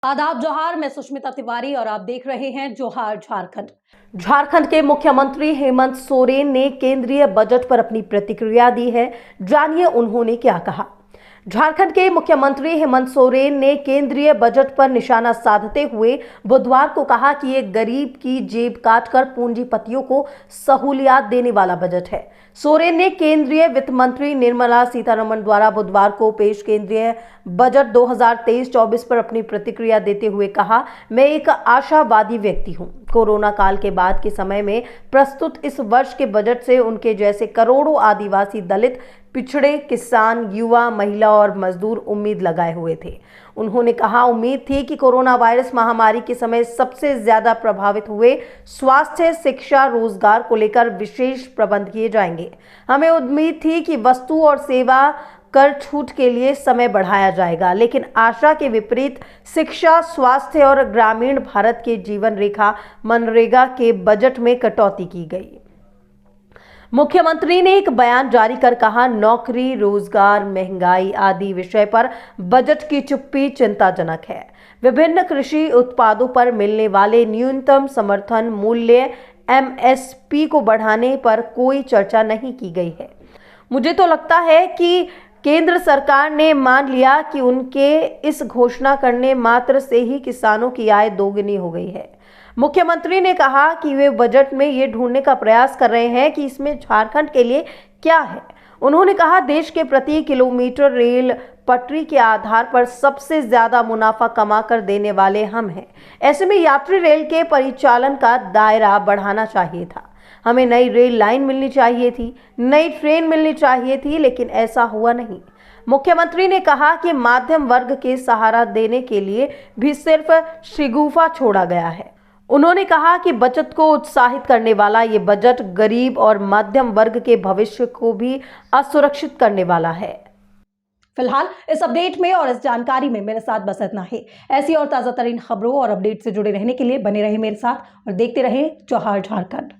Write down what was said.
आदाब जोहार, मैं सुष्मिता तिवारी और आप देख रहे हैं जोहार झारखंड। झारखंड के मुख्यमंत्री हेमंत सोरेन ने केंद्रीय बजट पर अपनी प्रतिक्रिया दी है। जानिए उन्होंने क्या कहा। झारखंड के मुख्यमंत्री हेमंत सोरेन ने केंद्रीय बजट पर निशाना साधते हुए बुधवार को कहा कि ये गरीब की जेब काटकर पूंजीपतियों को सहूलियत देने वाला बजट है। सोरेन ने केंद्रीय वित्त मंत्री निर्मला सीतारमण द्वारा बुधवार को पेश केंद्रीय बजट 2023-24 पर अपनी प्रतिक्रिया देते हुए कहा, मैं एक आशावादी व्यक्ति हूं। कोरोना काल के बाद के समय में प्रस्तुत इस वर्ष के बजट से उनके जैसे करोड़ों आदिवासी, दलित, पिछड़े, किसान, युवा, महिला और मजदूर उम्मीद लगाए हुए थे। उन्होंने कहा, उम्मीद थी कि कोरोना वायरस महामारी के समय सबसे ज्यादा प्रभावित हुए स्वास्थ्य, शिक्षा, रोजगार को लेकर विशेष प्रबंध किए जाएंगे। हमें उम्मीद थी कि वस्तु और सेवा कर छूट के लिए समय बढ़ाया जाएगा, लेकिन आशा के विपरीत शिक्षा, स्वास्थ्य और ग्रामीण भारत के जीवन रेखा मनरेगा के बजट में कटौती की गई। मुख्यमंत्री ने एक बयान जारी कर कहा, नौकरी, रोजगार, महंगाई आदि विषय पर बजट की चुप्पी चिंताजनक है। विभिन्न कृषि उत्पादों पर मिलने वाले न्यूनतम समर्थन मूल्य MSP को बढ़ाने पर कोई चर्चा नहीं की गई है। मुझे तो लगता है कि केंद्र सरकार ने मान लिया कि उनके इस घोषणा करने मात्र से ही किसानों की आय दोगुनी हो गई है। मुख्यमंत्री ने कहा कि वे बजट में ये ढूंढने का प्रयास कर रहे हैं कि इसमें झारखंड के लिए क्या है। उन्होंने कहा, देश के प्रति किलोमीटर रेल पटरी के आधार पर सबसे ज्यादा मुनाफा कमा कर देने वाले हम हैं। ऐसे में यात्री रेल के परिचालन का दायरा बढ़ाना चाहिए था। हमें नई रेल लाइन मिलनी चाहिए थी, नई ट्रेन मिलनी चाहिए थी, लेकिन ऐसा हुआ नहीं। मुख्यमंत्री ने कहा कि मध्यम वर्ग के सहारा देने के लिए भी सिर्फ शिगुफा छोड़ा गया है। उन्होंने कहा कि बचत को उत्साहित करने वाला ये बजट गरीब और मध्यम वर्ग के भविष्य को भी असुरक्षित करने वाला है। फिलहाल इस अपडेट में और इस जानकारी में मेरे साथ बस इतना ही। ऐसी और ताजा तरीन खबरों और अपडेट से जुड़े रहने के लिए बने रहे मेरे साथ और देखते रहे जोहार झारखंड।